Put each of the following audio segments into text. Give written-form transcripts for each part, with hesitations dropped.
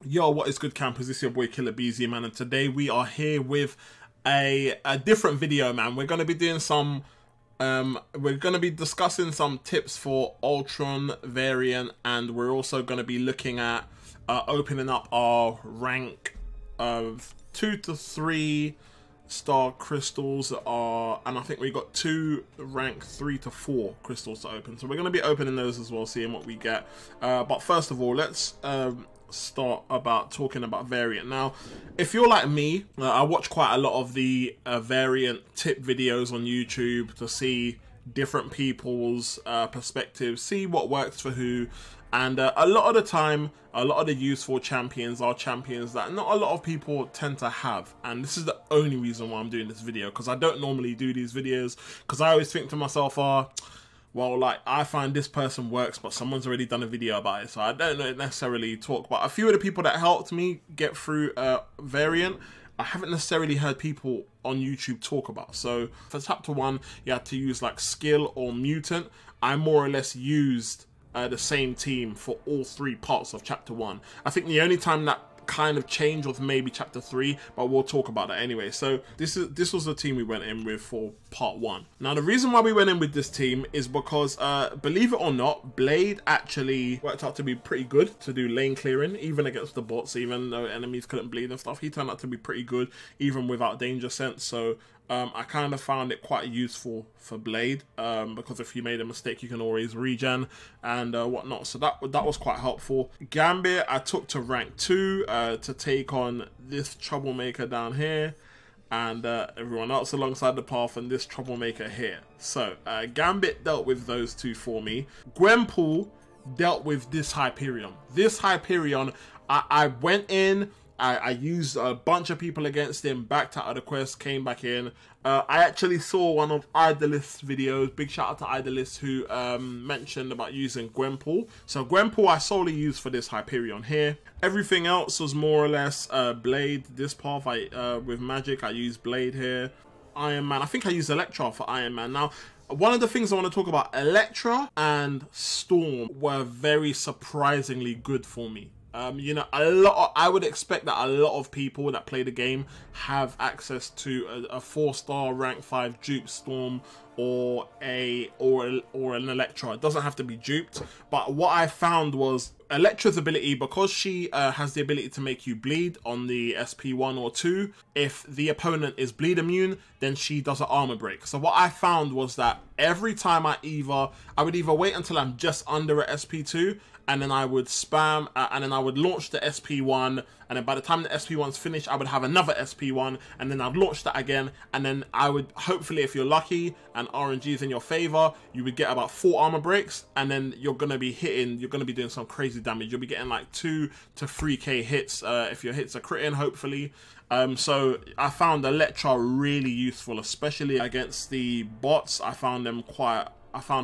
Yo, what is good, campers? This is your boy Killer Beezy, man, and today we are here with a different video, man. We're gonna be doing some we're gonna be discussing some tips for Ultron variant, and we're also gonna be looking at opening up our rank of 2 to 3 star crystals, and I think we got 2 rank 3 to 4 crystals to open, so we're going to be opening those as well, seeing what we get. But first of all, let's start about talking about variant. Now, if you're like me, I watch quite a lot of the variant tip videos on YouTube to see different people's perspectives, see what works for who. And a lot of the time, a lot of the useful champions are champions that not a lot of people tend to have. And this is the only reason why I'm doing this video, because I don't normally do these videos, because I always think to myself, well, like, I find this person works, but someone's already done a video about it, so I don't necessarily talk. But a few of the people that helped me get through variant, I haven't necessarily heard people on YouTube talk about. So for chapter 1, you had to use like skill or mutant. I more or less used the same team for all 3 parts of chapter 1. I think the only time that kind of changed was maybe chapter 3, but we'll talk about that anyway. So this was the team we went in with for part 1. Now, the reason why we went in with this team is because believe it or not, Blade actually worked out to be pretty good to do lane clearing, even against the bots. Even though enemies couldn't bleed and stuff, he turned out to be pretty good even without danger sense. So I kind of found it quite useful for Blade, because if you made a mistake, you can always regen and whatnot. So that was quite helpful. Gambit, I took to rank 2 to take on this troublemaker down here, and everyone else alongside the path, and this troublemaker here. So Gambit dealt with those 2 for me. Gwenpool dealt with this Hyperion. This Hyperion, I went in, I used a bunch of people against him, backed out of the quest, came back in. I actually saw one of Idolist's videos, big shout out to Idolist, who mentioned about using Gwenpool. So Gwenpool I solely used for this Hyperion here. Everything else was more or less Blade. This path, with magic, I used Blade here. Iron Man, I think I used Electra for Iron Man. Now, one of the things I want to talk about, Electra and Storm were very surprisingly good for me. You know, I would expect that a lot of people that play the game have access to a 4-star rank 5 dupe Storm or an Electra. It doesn't have to be duped, but what I found was Electra's ability, because she has the ability to make you bleed on the SP1 or 2, if the opponent is bleed immune, then she does an armor break. So what I found was that every time I would either wait until I'm just under a SP2, and then I would spam, and then I would launch the SP1, and then by the time the SP1's finished, I would have another SP1, and then I'd launch that again, and then I would, hopefully if you're lucky and RNG is in your favor, you would get about 4 armor breaks, and then you're going to be doing some crazy damage. You'll be getting like 2 to 3k hits if your hits are critting, hopefully. So I found Electra really useful, especially against the bots. I found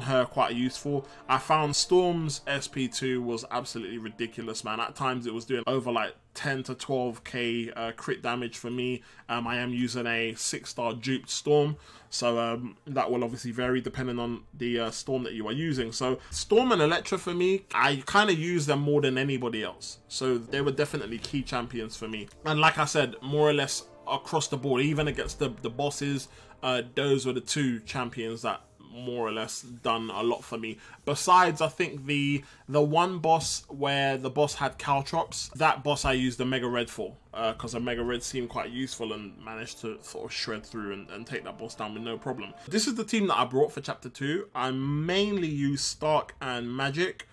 her quite useful. I found Storm's SP2 was absolutely ridiculous, man. At times it was doing over like 10 to 12k crit damage for me. I am using a 6-star duped Storm, so that will obviously vary depending on the Storm that you are using. So Storm and Electra for me, I kind of use them more than anybody else. So they were definitely key champions for me. And like I said, more or less across the board, even against the bosses, those were the 2 champions that more or less done a lot for me. Besides, I think the one boss where the boss had caltrops, that boss I used the Mega Red for, because the Mega Red seemed quite useful and managed to sort of shred through and take that boss down with no problem. This is the team that I brought for chapter 2. I mainly use Stark and Magic.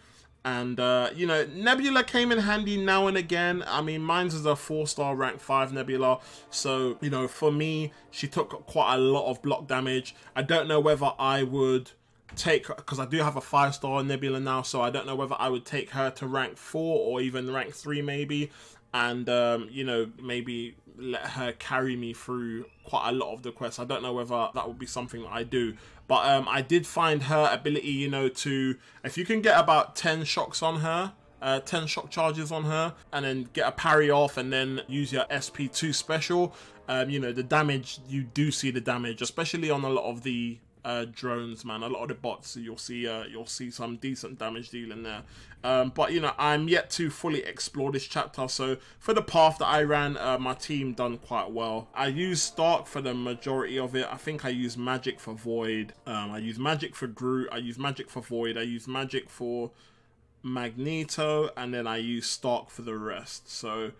And, you know, Nebula came in handy now and again. I mean, mine's is a 4-star rank 5 Nebula. So, you know, for me, she took quite a lot of block damage. I don't know whether I would take, because I do have a 5-star Nebula now, so I don't know whether I would take her to rank 4 or even rank 3 maybe. And, you know, maybe let her carry me through quite a lot of the quests. I don't know whether that would be something that I do. But I did find her ability, you know, to, if you can get about 10 shocks on her, 10 shock charges on her, and then get a parry off and then use your SP2 special, you know, the damage, you do see the damage, especially on a lot of the drones, man. A lot of the bots, you'll see some decent damage dealing there. But you know, I'm yet to fully explore this chapter. So for the path that I ran, my team done quite well. I used Stark for the majority of it. I think I used Magic for Void. I used Magic for Groot. I used Magic for Void. I used Magic for Magneto, and then I used Stark for the rest. So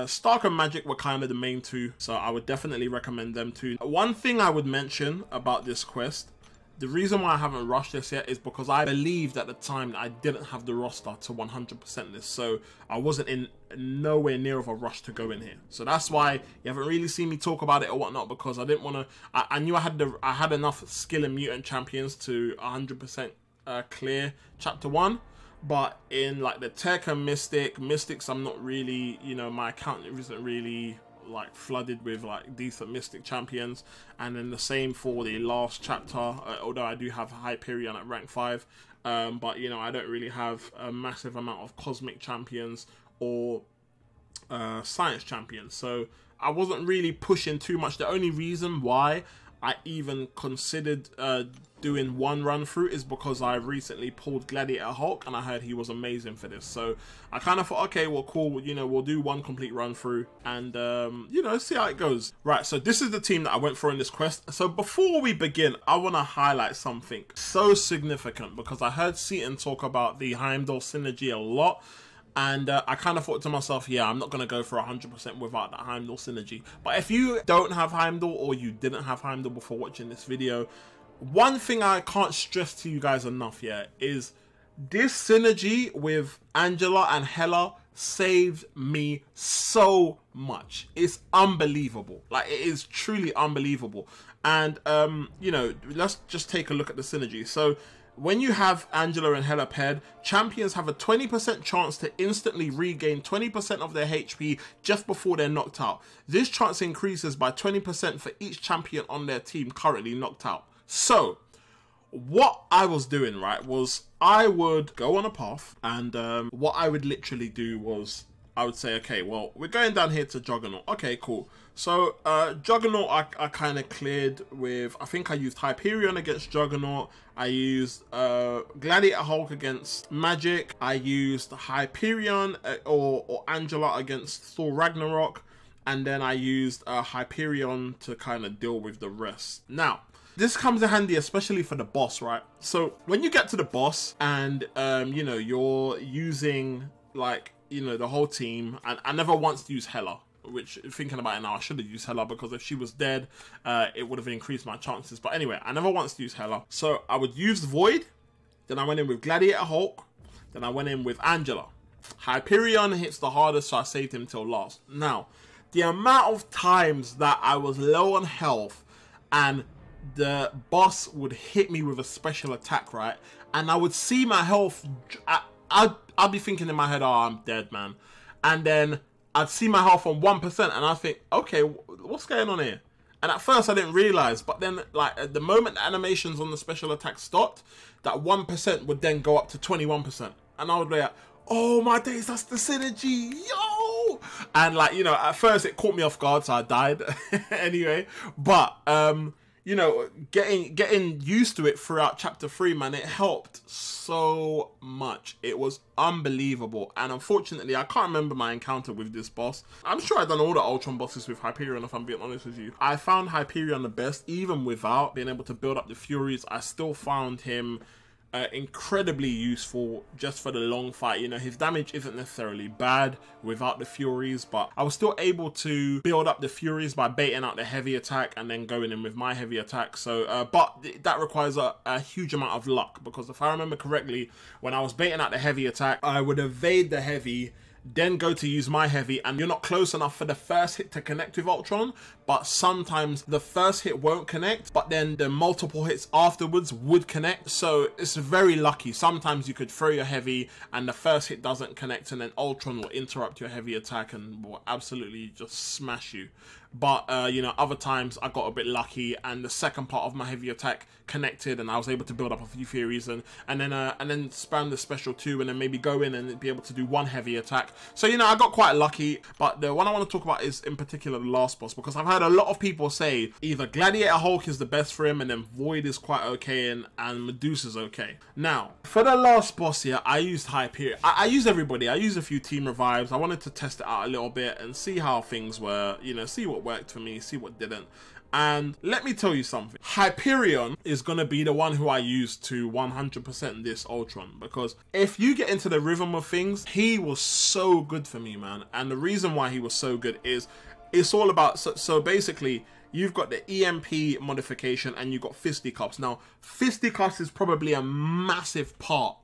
Stark and Magic were kind of the main two, so I would definitely recommend them too. One thing I would mention about this quest, the reason why I haven't rushed this yet is because I believed at the time that I didn't have the roster to 100% this, so I wasn't in nowhere near of a rush to go in here. So that's why you haven't really seen me talk about it or whatnot, because I didn't want to. I knew I had enough skill in Mutant Champions to 100% clear Chapter 1. But in like the Tech and Mystics, I'm not really, you know, my account isn't really like flooded with like decent Mystic champions. And then the same for the last chapter, although I do have Hyperion at rank 5. But you know, I don't really have a massive amount of Cosmic champions or Science champions. So I wasn't really pushing too much. The only reason why I even considered doing one run through is because I recently pulled Gladiator Hulk and I heard he was amazing for this. So I kind of thought, okay, well, cool, you know, we'll do one complete run through and, you know, see how it goes. Right, so this is the team that I went for in this quest. So before we begin, I want to highlight something so significant because I heard Seaton talk about the Heimdall synergy a lot. And I kind of thought to myself, yeah, I'm not going to go for 100% without that Heimdall synergy. But if you don't have Heimdall or you didn't have Heimdall before watching this video, one thing I can't stress to you guys enough yet is this synergy with Angela and Hela saved me so much. It's unbelievable. Like, it is truly unbelievable. And, you know, let's just take a look at the synergy. So when you have Angela and Hela paired, champions have a 20% chance to instantly regain 20% of their HP just before they're knocked out. This chance increases by 20% for each champion on their team currently knocked out. So what I was doing, right, was I would go on a path and what I would literally do was I would say, okay, well, we're going down here to Juggernaut. Okay, cool. So Juggernaut I kind of cleared with, I think I used Hyperion against Juggernaut. I used Gladiator Hulk against Magic. I used Hyperion or Angela against Thor Ragnarok. And then I used Hyperion to kind of deal with the rest. Now, this comes in handy, especially for the boss, right? So when you get to the boss and, you know, you're using, like, you know, the whole team, and I never once used Hela, which, thinking about it now, I should have used Hela because if she was dead, it would have increased my chances. But anyway, I never once used Hela. So I would use Void, then I went in with Gladiator Hulk, then I went in with Angela. Hyperion hits the hardest, so I saved him till last. Now, the amount of times that I was low on health and the boss would hit me with a special attack, right? And I would see my health, I'd be thinking in my head, oh, I'm dead, man. And then I'd see my health on 1% and I'd think, okay, what's going on here? And at first I didn't realize, but then like at the moment the animations on the special attack stopped, that 1% would then go up to 21%. And I would be like, oh my days, that's the synergy, yo! And like, you know, at first it caught me off guard, so I died anyway. But, you know, getting used to it throughout chapter 3, man, it helped so much. It was unbelievable. And unfortunately, I can't remember my encounter with this boss. I'm sure I've done all the Ultron bosses with Hyperion, if I'm being honest with you. I found Hyperion the best, even without being able to build up the Furies. I still found him incredibly useful just for the long fight. You know, his damage isn't necessarily bad without the Furies, but I was still able to build up the Furies by baiting out the heavy attack and then going in with my heavy attack. So but that requires a huge amount of luck, because if I remember correctly, when I was baiting out the heavy attack, I would evade the heavy, then go to use my heavy, and you're not close enough for the first hit to connect with Ultron, but sometimes the first hit won't connect, but then the multiple hits afterwards would connect. So it's very lucky. Sometimes you could throw your heavy and the first hit doesn't connect, and then Ultron will interrupt your heavy attack and will absolutely just smash you. but you know, other times I got a bit lucky and the second part of my heavy attack connected and I was able to build up a few Furies and then spam the special 2 and then maybe go in and be able to do one heavy attack. So, you know, I got quite lucky, but the one I want to talk about is in particular the last boss, because I've heard a lot of people say either Gladiator Hulk is the best for him and then Void is quite okay and Medusa's okay. Now, for the last boss here, I used Hyperion. I used everybody. I used a few team revives. I wanted to test it out a little bit and see how things were, you know, see what worked for me, see what didn't. And let me tell you something. Hyperion is going to be the one who I use to 100% this Ultron, because if you get into the rhythm of things, he was so good for me, man. And the reason why he was so good is it's all about, so basically, you've got the EMP modification and you've got fisticuffs. Now, fisticuffs is probably a massive part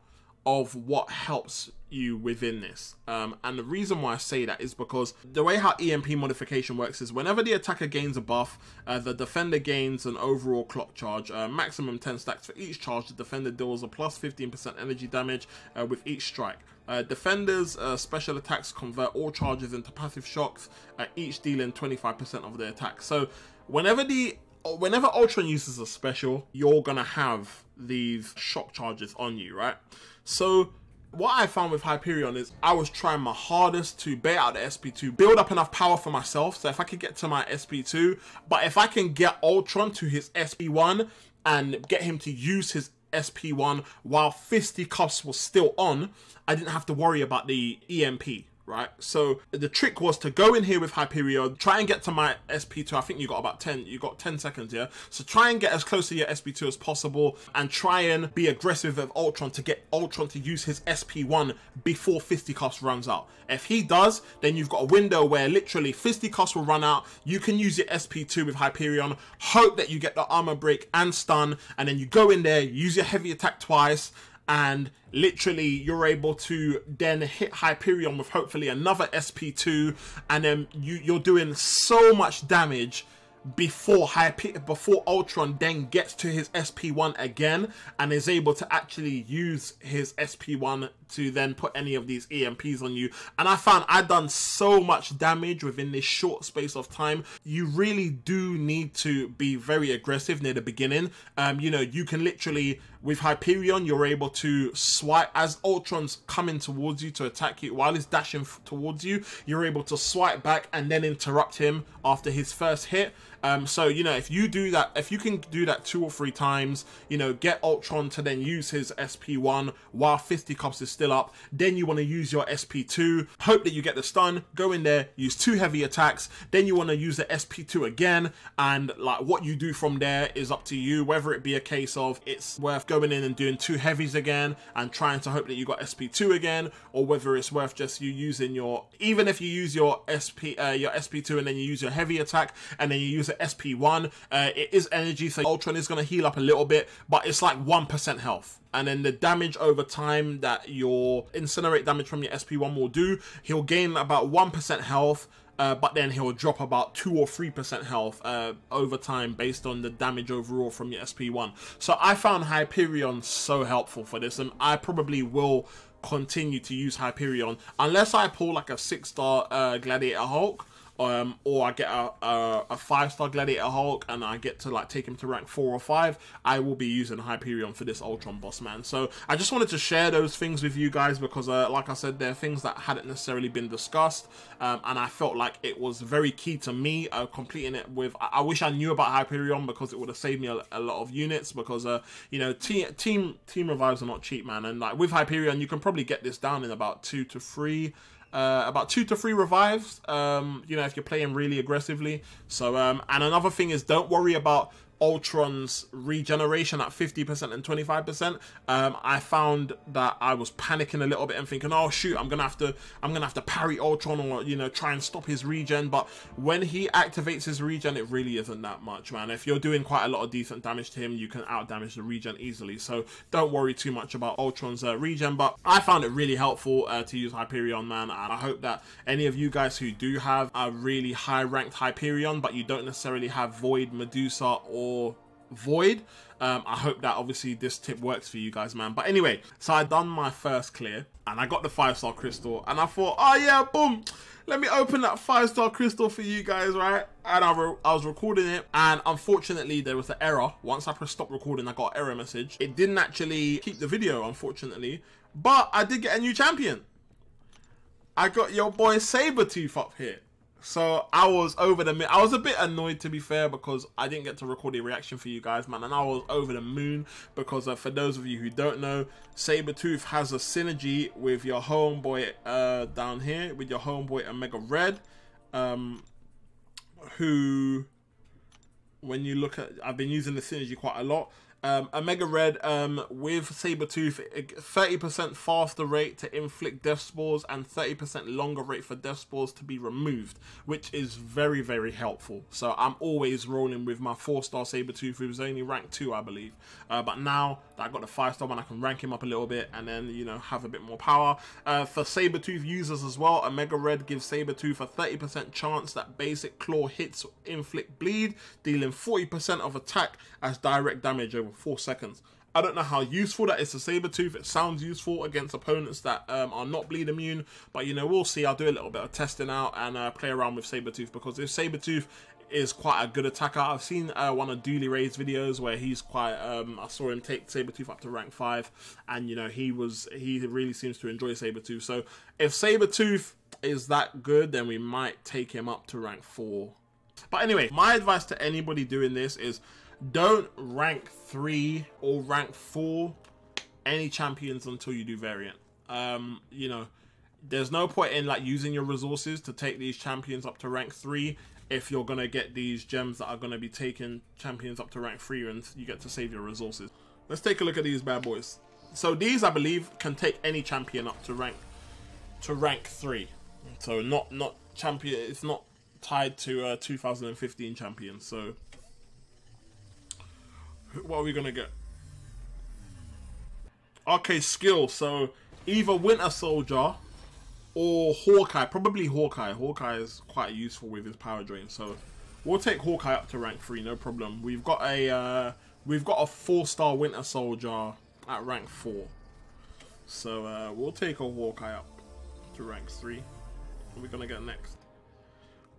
of what helps you within this. And the reason why I say that is because the way how EMP modification works is whenever the attacker gains a buff, the defender gains an overall clock charge, maximum 10 stacks for each charge. The defender deals a plus 15% energy damage with each strike. Defenders' special attacks convert all charges into passive shocks, each dealing 25% of the attack. So whenever Ultron uses a special, you're gonna have these shock charges on you, right? So what I found with Hyperion is I was trying my hardest to bait out the SP2, build up enough power for myself, so if I could get to my SP2, but if I can get Ultron to his SP1 and get him to use his SP1 while fisticuffs was still on, I didn't have to worry about the EMP. Right, so the trick was to go in here with Hyperion, try and get to my SP2. I think you got 10 seconds here. So try and get as close to your SP2 as possible and try and be aggressive with Ultron to get Ultron to use his SP1 before fisticuffs runs out. If he does, then you've got a window where literally fisticuffs will run out. You can use your SP2 with Hyperion, hope that you get the armor break and stun, and then you go in there, use your heavy attack twice, and literally you're able to then hit Hyperion with hopefully another SP2, and then you're doing so much damage before Ultron then gets to his SP1 again and is able to actually use his SP1 to then put any of these EMPs on you. And I found I'd done so much damage within this short space of time. You really do need to be very aggressive near the beginning. You know, you can literally, with Hyperion, you're able to swipe as Ultron's coming towards you to attack you. While he's dashing towards you, you're able to swipe back and then interrupt him after his first hit. So, you know, if you do that, if you can do that 2 or 3 times, you know, get Ultron to then use his SP1 while fisticuffs is still up, then you want to use your SP2, hope that you get the stun, go in there, use 2 heavy attacks, then you want to use the SP2 again, and like what you do from there is up to you, whether it be a case of it's worth going in and doing 2 heavies again and trying to hope that you got SP2 again, or whether it's worth just you using your, even if you use your SP2 and then you use your heavy attack and then you use the SP1, it is energy, so Ultron is going to heal up a little bit, but it's like 1% health. And then the damage over time that your incinerate damage from your SP1 will do, he'll gain about 1% health, but then he'll drop about 2 or 3% health over time based on the damage overall from your SP1. So I found Hyperion so helpful for this, and I probably will continue to use Hyperion unless I pull like a 6-star Gladiator Hulk. Or I get a 5-star Gladiator Hulk and I get to like take him to rank 4 or 5, I will be using Hyperion for this Ultron boss, man. So I just wanted to share those things with you guys because like I said, they're things that hadn't necessarily been discussed, and I felt like it was very key to me completing it with. I wish I knew about Hyperion because it would have saved me a lot of units, because you know, team revives are not cheap, man, and like with Hyperion you can probably get this down in about 2 to 3 revives, you know, if you're playing really aggressively. So and another thing is, don't worry about Ultron's regeneration at 50% and 25%. I found that I was panicking a little bit and thinking, oh shoot, I'm gonna have to parry Ultron, or you know, try and stop his regen. But when he activates his regen, it really isn't that much, man. If you're doing quite a lot of decent damage to him, you can out damage the regen easily. So don't worry too much about Ultron's regen. But I found it really helpful to use Hyperion, man, and I hope that any of you guys who do have a really high ranked Hyperion but you don't necessarily have Void, Medusa, or Void, I hope that obviously this tip works for you guys, man. But anyway, so I done my first clear and I got the 5-star crystal and I thought, oh yeah, boom, let me open that 5-star crystal for you guys, right? And I was recording it, and unfortunately there was an error. Once I pressed stop recording, I got an error message. It didn't actually keep the video, unfortunately, but I did get a new champion. I got your boy Sabretooth up here. So I was over the moon. I was a bit annoyed, to be fair, because I didn't get to record a reaction for you guys, man. And I was over the moon because for those of you who don't know, Sabretooth has a synergy with your homeboy down here, with your homeboy Omega Red, who, when you look at, I've been using the synergy quite a lot. Omega Red with Sabretooth, 30% faster rate to inflict death spores and 30% longer rate for death spores to be removed, which is very, very helpful. So I'm always rolling with my 4-star Sabretooth, who's only rank 2, I believe. But now that I got the 5-star one, I can rank him up a little bit and then, you know, have a bit more power. For Sabretooth users as well, Omega Red gives Sabretooth a 30% chance that basic claw hits inflict bleed, dealing 40% of attack as direct damage over 4 seconds. I don't know how useful that is to Sabretooth. It sounds useful against opponents that are not bleed immune, but you know, we'll see. I'll do a little bit of testing out and play around with Sabretooth, because if Sabretooth is quite a good attacker, I've seen one of Dooley Ray's videos where he's quite I saw him take Sabretooth up to rank 5, and you know, he really seems to enjoy Sabretooth. So if Sabretooth is that good, then we might take him up to rank 4. But anyway, my advice to anybody doing this is don't rank 3 or rank 4 any champions until you do variant. You know, there's no point in like using your resources to take these champions up to rank 3 if you're gonna get these gems that are gonna be taking champions up to rank 3 and you get to save your resources. Let's take a look at these bad boys. So these, I believe, can take any champion up to rank 3. So not champion. It's not tied to 2015 champions. So what are we gonna get? Okay, skill. So either Winter Soldier or Hawkeye. Probably Hawkeye. Hawkeye is quite useful with his power drain. So we'll take Hawkeye up to rank 3, no problem. We've got a 4-star Winter Soldier at rank 4. So we'll take a Hawkeye up to rank 3. What are we gonna get next?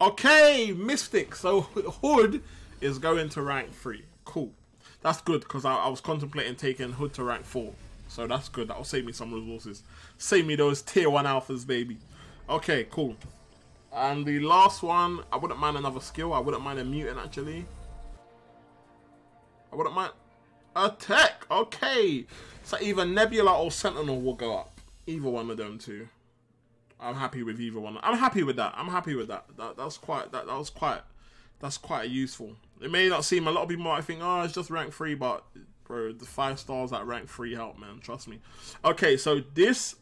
Okay, Mystic. So Hood is going to rank 3. Cool. That's good, because I was contemplating taking Hood to rank 4. So that's good. That'll save me some resources. Save me those tier 1 alphas, baby. Okay, cool. And the last one, I wouldn't mind another skill. I wouldn't mind a mutant, actually. I wouldn't mind a tech. Okay. So either Nebula or Sentinel will go up. Either one of them two. I'm happy with either one. I'm happy with that. I'm happy with that. That's quite useful. It may not seem, a lot of people might think, oh, it's just rank 3, but bro, the 5 stars at rank 3 help, man. Trust me. Okay, so this,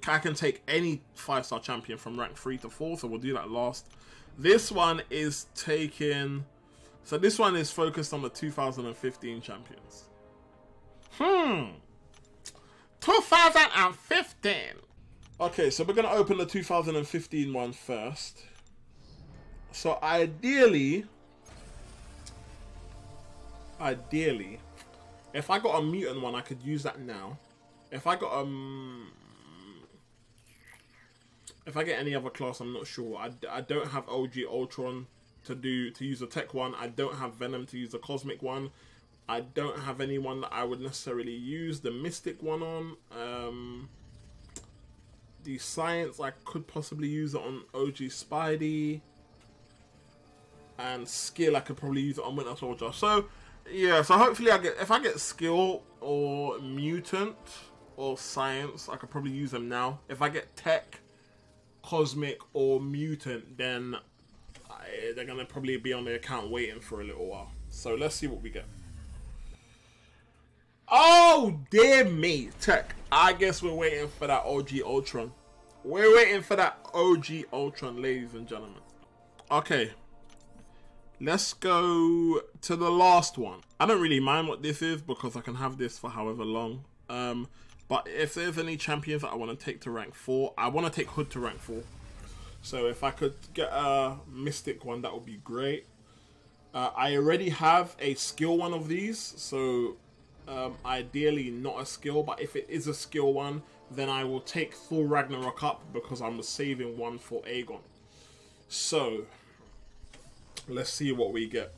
I can take any 5-star champion from rank 3 to 4, so we'll do that last. This one is taking, so this one is focused on the 2015 champions. 2015. Okay, so we're going to open the 2015 one first. So ideally, if I got a mutant one, I could use that now. If I got if I get any other class, I'm not sure. I don't have OG Ultron to use a tech one. I don't have Venom to use a cosmic one. I don't have anyone that I would necessarily use the Mystic one on. The Science, I could possibly use it on OG Spidey. And skill, I could probably use it on Winter Soldier. So yeah, so hopefully if I get skill or mutant or science, I could probably use them now. If I get tech, cosmic or mutant, then they're gonna probably be on the account waiting for a little while. So let's see what we get. Oh dear me, tech. I guess we're waiting for that OG Ultron. We're waiting for that OG Ultron, ladies and gentlemen. Okay. Let's go to the last one. I don't really mind what this is because I can have this for however long. But if there's any champions that I want to take to rank 4, I want to take Hood to rank 4. So if I could get a Mystic one, that would be great. I already have a skill one of these, so ideally not a skill, but if it is a skill one, then I will take Thor Ragnarok up because I'm saving one for Aegon. So, let's see what we get.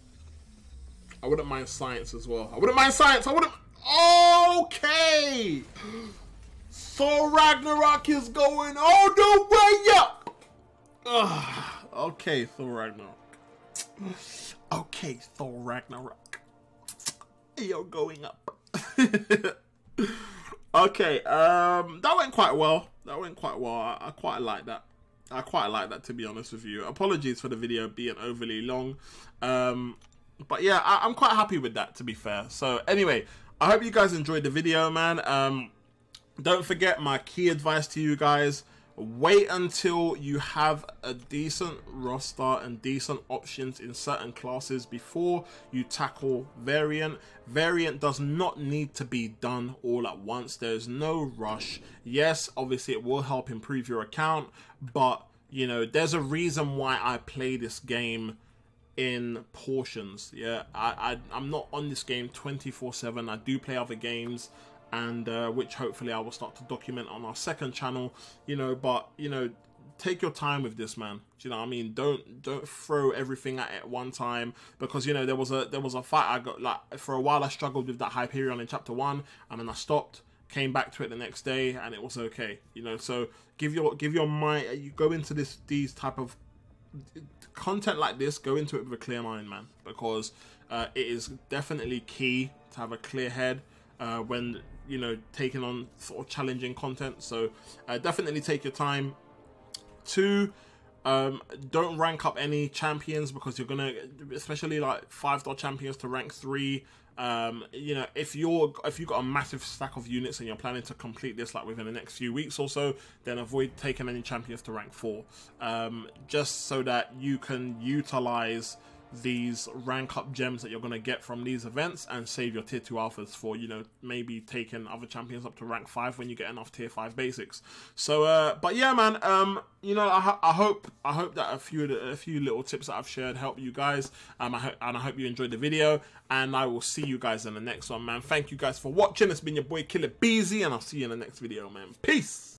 I wouldn't mind science as well. I wouldn't mind science. I wouldn't... Okay! Thor Ragnarok is going all the way up! Okay, Thor Ragnarok. Okay, Thor Ragnarok. You're going up. Okay, that went quite well. That went quite well. I quite like that. I quite like that, to be honest with you. Apologies for the video being overly long. But yeah, I'm quite happy with that, to be fair. So anyway, I hope you guys enjoyed the video, man. Don't forget my key advice to you guys. Wait until you have a decent roster and decent options in certain classes before you tackle variant. Variant does not need to be done all at once. There's no rush. Yes, obviously it will help improve your account, but you know, there's a reason why I play this game in portions. Yeah, I'm not on this game 24/7. I do play other games, and which hopefully I will start to document on our second channel, you know. But you know, take your time with this, man. Do you know what I mean? Don't throw everything at it at one time, because you know there was a fight I got, like, for a while I struggled with that Hyperion in chapter 1, and then I stopped, came back to it the next day, and it was okay, you know. So give your mind, you go into these type of content like this, go into it with a clear mind, man, because it is definitely key to have a clear head when, you know, taking on sort of challenging content. So definitely take your time. 2, don't rank up any champions, because you're gonna, especially like 5-star champions to rank 3. You know, if you've got a massive stack of units and you're planning to complete this like within the next few weeks or so, then avoid taking any champions to rank 4, just so that you can utilize these rank up gems that you're going to get from these events and save your tier 2 alphas for, you know, maybe taking other champions up to rank 5 when you get enough tier 5 basics. So but yeah, man, you know, I hope that a few little tips that I've shared help you guys, and I hope you enjoyed the video, and I will see you guys in the next one, man. Thank you guys for watching. It's been your boy Killer Beezy, and I'll see you in the next video, man. Peace.